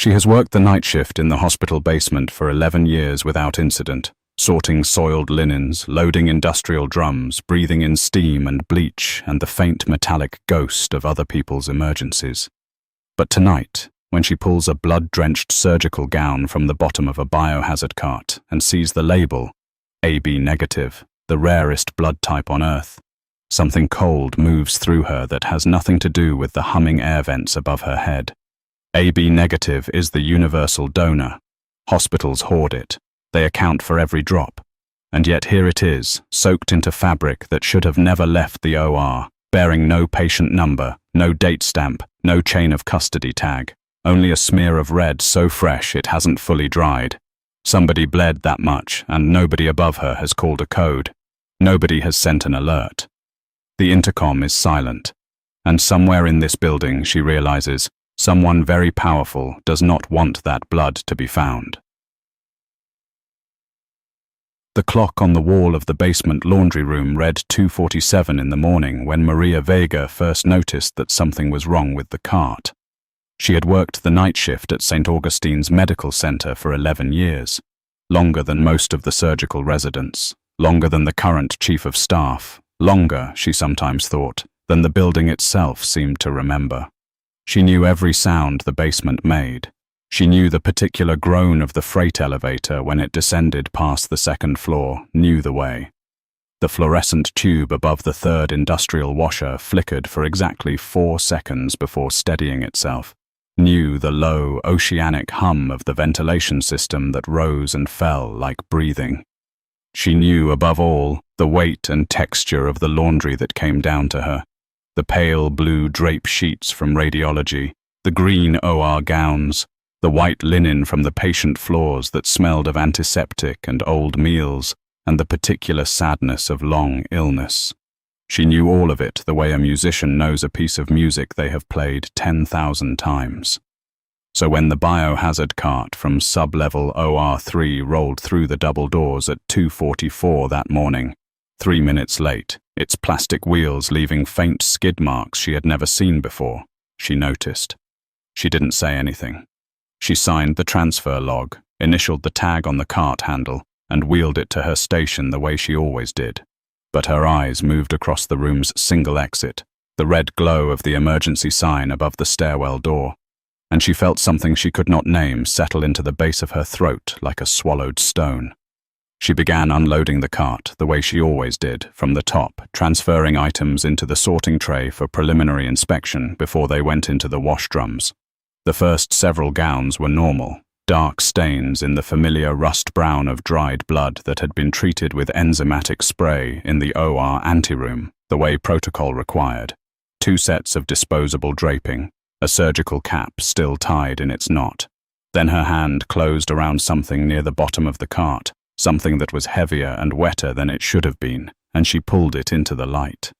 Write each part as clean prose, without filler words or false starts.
She has worked the night shift in the hospital basement for 11 years without incident, sorting soiled linens, loading industrial drums, breathing in steam and bleach and the faint metallic ghost of other people's emergencies. But tonight, when she pulls a blood-drenched surgical gown from the bottom of a biohazard cart and sees the label, AB negative, the rarest blood type on Earth, something cold moves through her that has nothing to do with the humming air vents above her head. AB negative is the universal donor. Hospitals hoard it. They account for every drop. And yet here it is, soaked into fabric that should have never left the OR, bearing no patient number, no date stamp, no chain of custody tag. Only a smear of red so fresh it hasn't fully dried. Somebody bled that much, and nobody above her has called a code. Nobody has sent an alert. The intercom is silent. And somewhere in this building, she realizes, someone very powerful does not want that blood to be found. The clock on the wall of the basement laundry room read 2:47 in the morning when Maria Vega first noticed that something was wrong with the cart. She had worked the night shift at St. Augustine's Medical Center for 11 years, longer than most of the surgical residents, longer than the current chief of staff, longer, she sometimes thought, than the building itself seemed to remember. She knew every sound the basement made. She knew the particular groan of the freight elevator when it descended past the second floor, knew the way. The fluorescent tube above the third industrial washer flickered for exactly 4 seconds before steadying itself, knew the low, oceanic hum of the ventilation system that rose and fell like breathing. She knew, above all, the weight and texture of the laundry that came down to her, the pale blue drape sheets from radiology, the green OR gowns, the white linen from the patient floors that smelled of antiseptic and old meals, and the particular sadness of long illness. She knew all of it the way a musician knows a piece of music they have played 10,000 times. So when the biohazard cart from sub-level OR3 rolled through the double doors at 2:44 that morning, 3 minutes late, its plastic wheels leaving faint skid marks she had never seen before, she noticed. She didn't say anything. She signed the transfer log, initialed the tag on the cart handle, and wheeled it to her station the way she always did. But her eyes moved across the room's single exit, the red glow of the emergency sign above the stairwell door, and she felt something she could not name settle into the base of her throat like a swallowed stone. She began unloading the cart the way she always did, from the top, transferring items into the sorting tray for preliminary inspection before they went into the wash drums. The first several gowns were normal, dark stains in the familiar rust brown of dried blood that had been treated with enzymatic spray in the OR anteroom, the way protocol required. 2 sets of disposable draping, a surgical cap still tied in its knot. Then her hand closed around something near the bottom of the cart, something that was heavier and wetter than it should have been, and she pulled it into the light.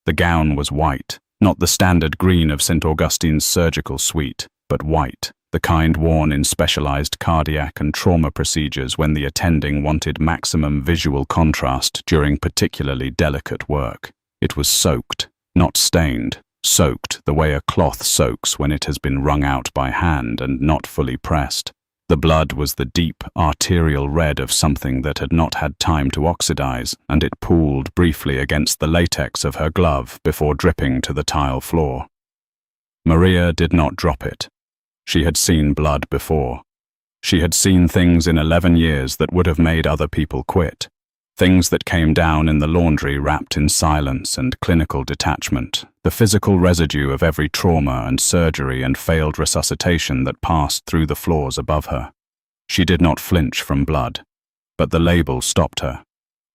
The gown was white, not the standard green of St. Augustine's surgical suite, but white, the kind worn in specialized cardiac and trauma procedures when the attending wanted maximum visual contrast during particularly delicate work. It was soaked, not stained, soaked the way a cloth soaks when it has been wrung out by hand and not fully pressed. The blood was the deep, arterial red of something that had not had time to oxidize, and it pooled briefly against the latex of her glove before dripping to the tile floor. Maria did not drop it. She had seen blood before. She had seen things in 11 years that would have made other people quit. Things that came down in the laundry wrapped in silence and clinical detachment, the physical residue of every trauma and surgery and failed resuscitation that passed through the floors above her. She did not flinch from blood, but the label stopped her.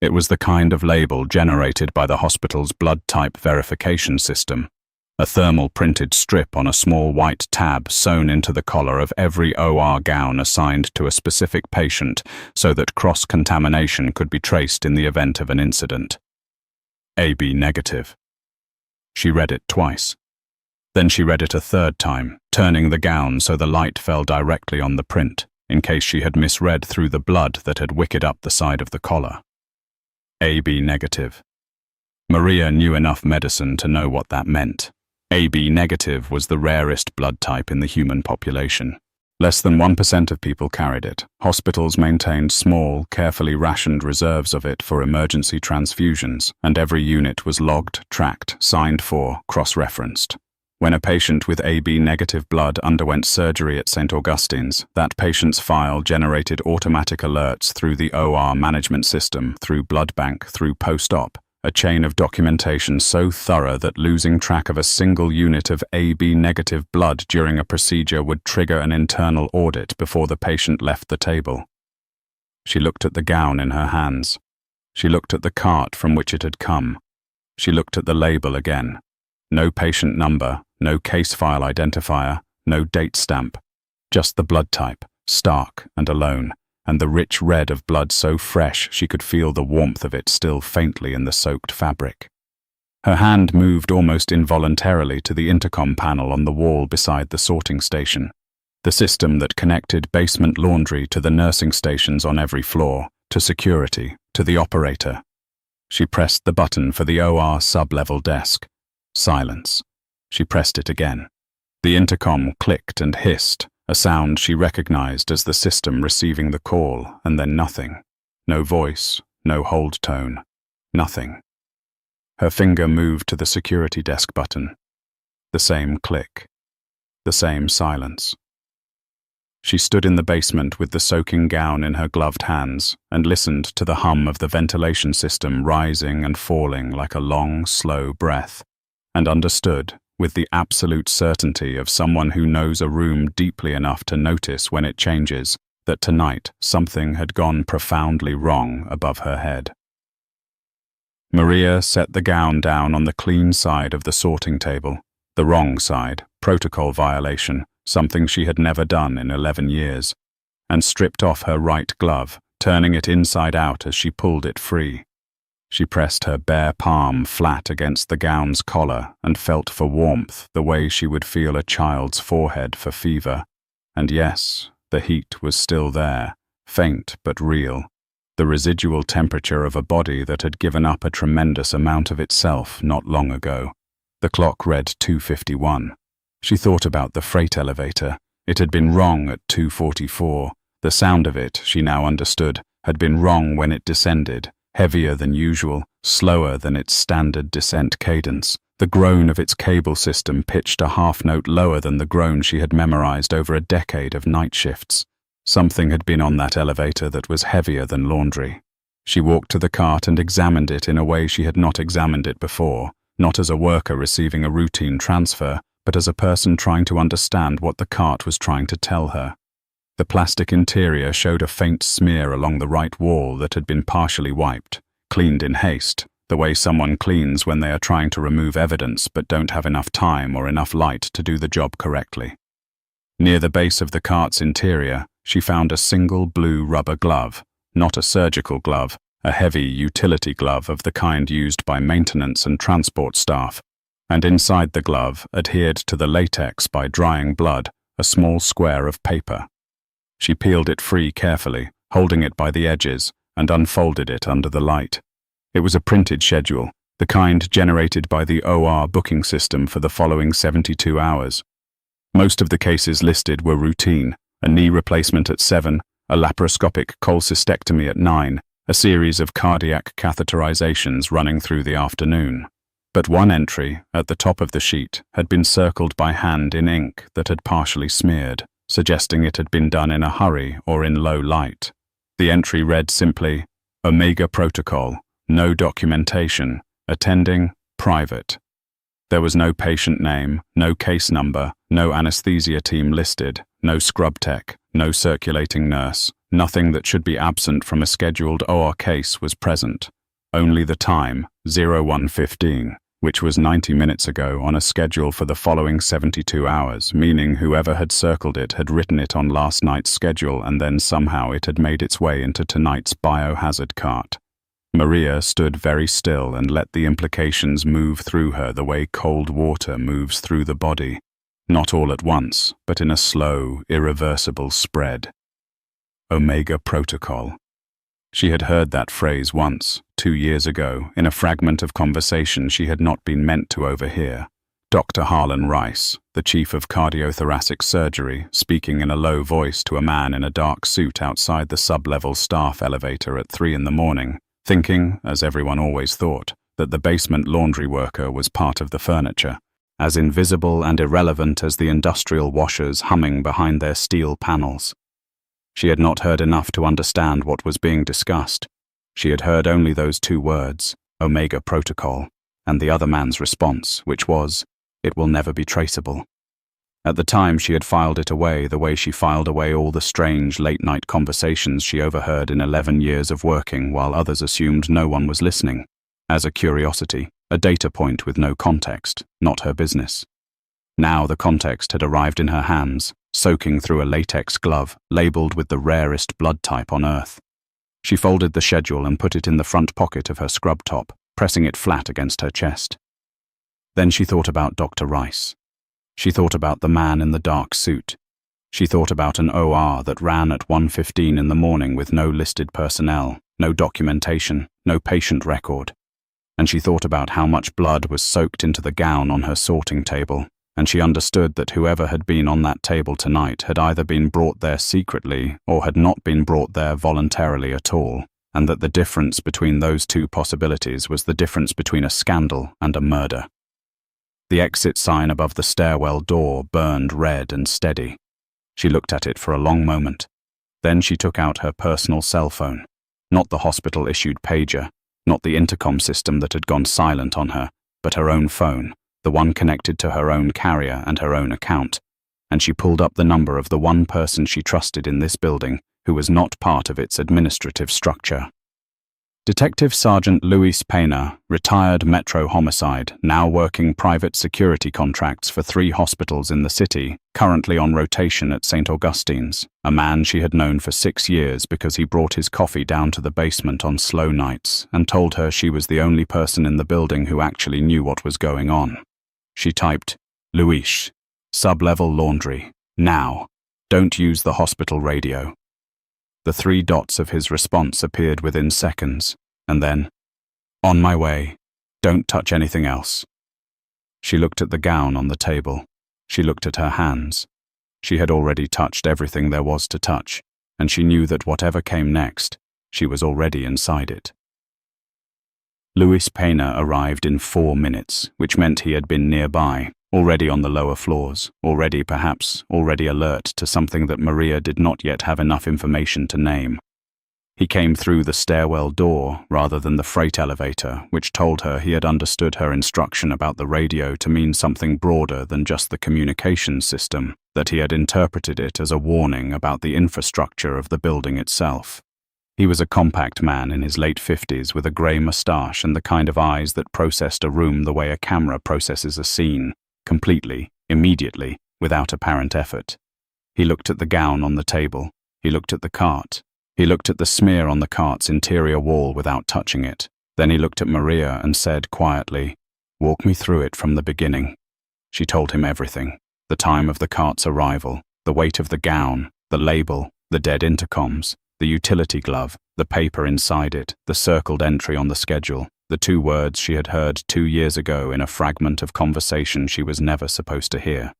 It was the kind of label generated by the hospital's blood type verification system, a thermal printed strip on a small white tab sewn into the collar of every OR gown assigned to a specific patient so that cross-contamination could be traced in the event of an incident. AB negative. She read it twice. Then she read it a third time, turning the gown so the light fell directly on the print, in case she had misread through the blood that had wicked up the side of the collar. AB negative. Maria knew enough medicine to know what that meant. AB negative was the rarest blood type in the human population. Less than 1% of people carried it. Hospitals maintained small, carefully rationed reserves of it for emergency transfusions, and every unit was logged, tracked, signed for, cross-referenced. When a patient with AB-negative blood underwent surgery at St. Augustine's, that patient's file generated automatic alerts through the OR management system, through blood bank, through post-op, a chain of documentation so thorough that losing track of a single unit of AB-negative blood during a procedure would trigger an internal audit before the patient left the table. She looked at the gown in her hands. She looked at the cart from which it had come. She looked at the label again. No patient number, no case file identifier, no date stamp. Just the blood type, stark and alone, and the rich red of blood so fresh she could feel the warmth of it still faintly in the soaked fabric. Her hand moved almost involuntarily to the intercom panel on the wall beside the sorting station, the system that connected basement laundry to the nursing stations on every floor, to security, to the operator. She pressed the button for the OR sub-level desk. Silence. She pressed it again. The intercom clicked and hissed, a sound she recognized as the system receiving the call, and then nothing. No voice, no hold tone, nothing. Her finger moved to the security desk button. The same click. The same silence. She stood in the basement with the soaking gown in her gloved hands and listened to the hum of the ventilation system rising and falling like a long, slow breath, and understood, with the absolute certainty of someone who knows a room deeply enough to notice when it changes, that tonight something had gone profoundly wrong above her head. Maria set the gown down on the clean side of the sorting table, the wrong side, protocol violation, something she had never done in 11 years, and stripped off her right glove, turning it inside out as she pulled it free. She pressed her bare palm flat against the gown's collar and felt for warmth the way she would feel a child's forehead for fever. And yes, the heat was still there, faint but real, the residual temperature of a body that had given up a tremendous amount of itself not long ago. The clock read 2:51. She thought about the freight elevator. It had been wrong at 2:44. The sound of it, she now understood, had been wrong when it descended. Heavier than usual, slower than its standard descent cadence. The groan of its cable system pitched a half note lower than the groan she had memorized over a decade of night shifts. Something had been on that elevator that was heavier than laundry. She walked to the cart and examined it in a way she had not examined it before, not as a worker receiving a routine transfer, but as a person trying to understand what the cart was trying to tell her. The plastic interior showed a faint smear along the right wall that had been partially wiped, cleaned in haste, the way someone cleans when they are trying to remove evidence but don't have enough time or enough light to do the job correctly. Near the base of the cart's interior, she found a single blue rubber glove, not a surgical glove, a heavy utility glove of the kind used by maintenance and transport staff, and inside the glove, adhered to the latex by drying blood, a small square of paper. She peeled it free carefully, holding it by the edges, and unfolded it under the light. It was a printed schedule, the kind generated by the OR booking system for the following 72 hours. Most of the cases listed were routine: a knee replacement at 7, a laparoscopic cholecystectomy at 9, a series of cardiac catheterizations running through the afternoon. But one entry, at the top of the sheet, had been circled by hand in ink that had partially smeared, suggesting it had been done in a hurry or in low light. The entry read simply, Omega Protocol, no documentation, attending, private. There was no patient name, no case number, no anesthesia team listed, no scrub tech, no circulating nurse. Nothing that should be absent from a scheduled OR case was present. Only the time, 01:15, which was 90 minutes ago on a schedule for the following 72 hours, meaning whoever had circled it had written it on last night's schedule and then somehow it had made its way into tonight's biohazard cart. Maria stood very still and let the implications move through her the way cold water moves through the body, not all at once, but in a slow, irreversible spread. Omega Protocol. She had heard that phrase once, 2 years ago, in a fragment of conversation she had not been meant to overhear. Dr. Harlan Rice, the chief of cardiothoracic surgery, speaking in a low voice to a man in a dark suit outside the sub-level staff elevator at 3 a.m, thinking, as everyone always thought, that the basement laundry worker was part of the furniture, as invisible and irrelevant as the industrial washers humming behind their steel panels. She had not heard enough to understand what was being discussed. She had heard only those 2 words, Omega Protocol, and the other man's response, which was, "It will never be traceable." At the time she had filed it away the way she filed away all the strange late-night conversations she overheard in 11 years of working while others assumed no one was listening, as a curiosity, a data point with no context, not her business. Now the context had arrived in her hands, soaking through a latex glove, labeled with the rarest blood type on Earth. She folded the schedule and put it in the front pocket of her scrub top, pressing it flat against her chest. Then she thought about Dr. Rice. She thought about the man in the dark suit. She thought about an OR that ran at 1:15 in the morning with no listed personnel, no documentation, no patient record. And she thought about how much blood was soaked into the gown on her sorting table, and she understood that whoever had been on that table tonight had either been brought there secretly or had not been brought there voluntarily at all, and that the difference between those 2 possibilities was the difference between a scandal and a murder. The exit sign above the stairwell door burned red and steady. She looked at it for a long moment. Then she took out her personal cell phone, not the hospital-issued pager, not the intercom system that had gone silent on her, but her own phone, the one connected to her own carrier and her own account, and she pulled up the number of the one person she trusted in this building who was not part of its administrative structure. Detective Sergeant Luis Pena, retired Metro homicide, now working private security contracts for 3 hospitals in the city, currently on rotation at St. Augustine's, a man she had known for 6 years because he brought his coffee down to the basement on slow nights and told her she was the only person in the building who actually knew what was going on. She typed, "Luis, sub-level laundry, now. Don't use the hospital radio." The 3 dots of his response appeared within seconds, and then, "On my way. Don't touch anything else." She looked at the gown on the table. She looked at her hands. She had already touched everything there was to touch, and she knew that whatever came next, she was already inside it. Luis Pena arrived in 4 minutes, which meant he had been nearby, already on the lower floors, already alert to something that Maria did not yet have enough information to name. He came through the stairwell door rather than the freight elevator, which told her he had understood her instruction about the radio to mean something broader than just the communications system, that he had interpreted it as a warning about the infrastructure of the building itself. He was a compact man in his late 50s with a grey moustache and the kind of eyes that processed a room the way a camera processes a scene, completely, immediately, without apparent effort. He looked at the gown on the table. He looked at the cart. He looked at the smear on the cart's interior wall without touching it. Then he looked at Maria and said quietly, "Walk me through it from the beginning." She told him everything: the time of the cart's arrival, the weight of the gown, the label, the dead intercoms, the utility glove, the paper inside it, the circled entry on the schedule, the 2 words she had heard 2 years ago in a fragment of conversation she was never supposed to hear.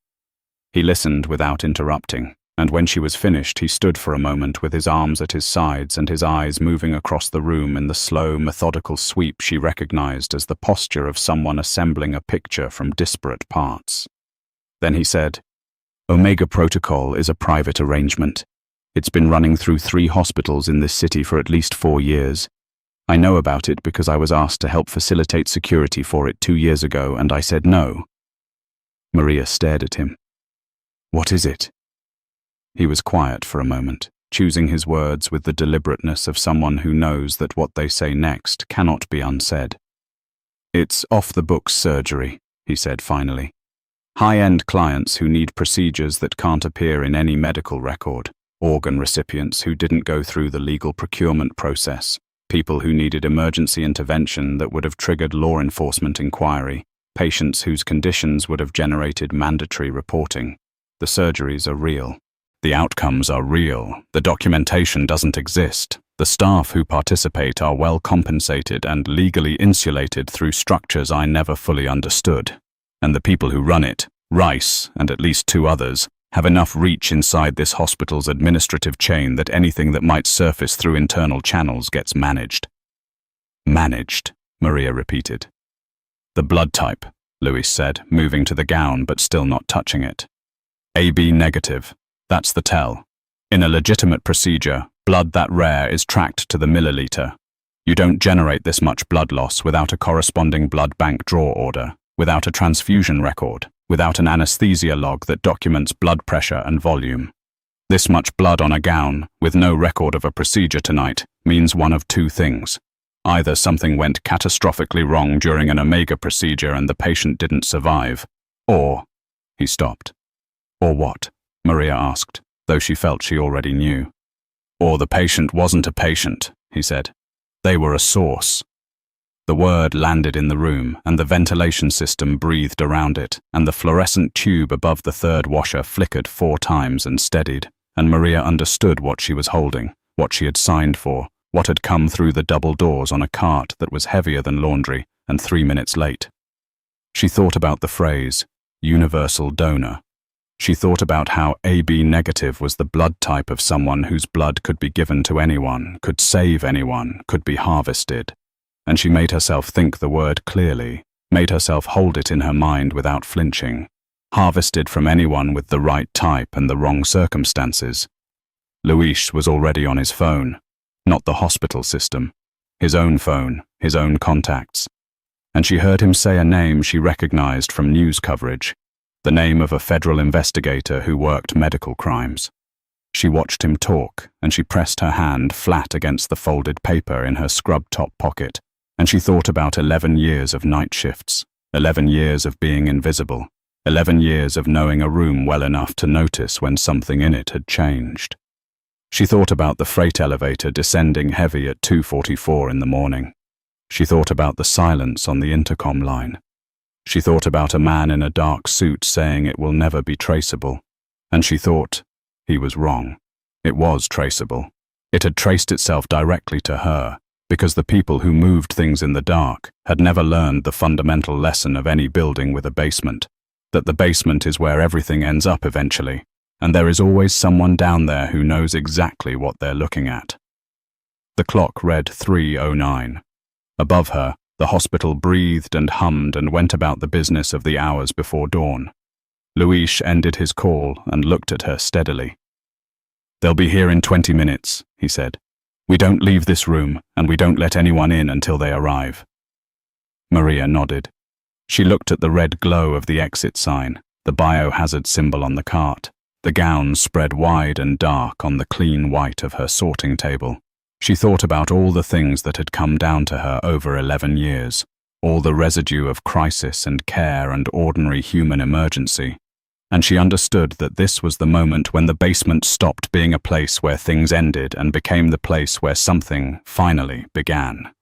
He listened without interrupting, and when she was finished he stood for a moment with his arms at his sides and his eyes moving across the room in the slow, methodical sweep she recognized as the posture of someone assembling a picture from disparate parts. Then he said, "Omega Protocol is a private arrangement. It's been running through 3 hospitals in this city for at least 4 years. I know about it because I was asked to help facilitate security for it 2 years ago, and I said no." Maria stared at him. "What is it?" He was quiet for a moment, choosing his words with the deliberateness of someone who knows that what they say next cannot be unsaid. "It's off-the-books surgery," he said finally. "High-end clients who need procedures that can't appear in any medical record, organ recipients who didn't go through the legal procurement process, people who needed emergency intervention that would have triggered law enforcement inquiry, patients whose conditions would have generated mandatory reporting. The surgeries are real. The outcomes are real. The documentation doesn't exist. The staff who participate are well compensated and legally insulated through structures I never fully understood. and the people who run it, Rice and at least 2 others, have enough reach inside this hospital's administrative chain that anything that might surface through internal channels gets managed. Managed, Maria repeated. The blood type, Luis said, moving to the gown but still not touching it. AB negative, that's the tell. In a legitimate procedure, blood that rare is tracked to the milliliter. You don't generate this much blood loss without a corresponding blood bank draw order, without a transfusion record, without an anesthesia log that documents blood pressure and volume. This much blood on a gown, with no record of a procedure tonight, means one of 2 things. Either something went catastrophically wrong during an omega procedure and the patient didn't survive, or... He stopped. Or what? Maria asked, though she felt she already knew. Or the patient wasn't a patient, he said. They were a source. The word landed in the room, and the ventilation system breathed around it, and the fluorescent tube above the 3rd washer flickered 4 times and steadied, and Maria understood what she was holding, what she had signed for, what had come through the double doors on a cart that was heavier than laundry and 3 minutes late. She thought about the phrase, universal donor. She thought about how AB negative was the blood type of someone whose blood could be given to anyone, could save anyone, could be harvested. And she made herself think the word clearly, made herself hold it in her mind without flinching. Harvested from anyone with the right type and the wrong circumstances. Luis was already on his phone, not the hospital system, his own phone, his own contacts. And she heard him say a name she recognized from news coverage, the name of a federal investigator who worked medical crimes. She watched him talk, and she pressed her hand flat against the folded paper in her scrub-top pocket, and she thought about 11 years of night shifts, 11 years of being invisible, 11 years of knowing a room well enough to notice when something in it had changed. She thought about the freight elevator descending heavy at 2:44 in the morning. She thought about the silence on the intercom line. She thought about a man in a dark suit saying it will never be traceable. And she thought, he was wrong. It was traceable. It had traced itself directly to her, because the people who moved things in the dark had never learned the fundamental lesson of any building with a basement, that the basement is where everything ends up eventually, and there is always someone down there who knows exactly what they're looking at. The clock read 3:09. Above her, the hospital breathed and hummed and went about the business of the hours before dawn. Luis ended his call and looked at her steadily. "They'll be here in 20 minutes, he said. "We don't leave this room, and we don't let anyone in until they arrive." Maria nodded. She looked at the red glow of the exit sign, the biohazard symbol on the cart, the gown spread wide and dark on the clean white of her sorting table. She thought about all the things that had come down to her over 11 years, all the residue of crisis and care and ordinary human emergency. And she understood that this was the moment when the basement stopped being a place where things ended and became the place where something, finally, began.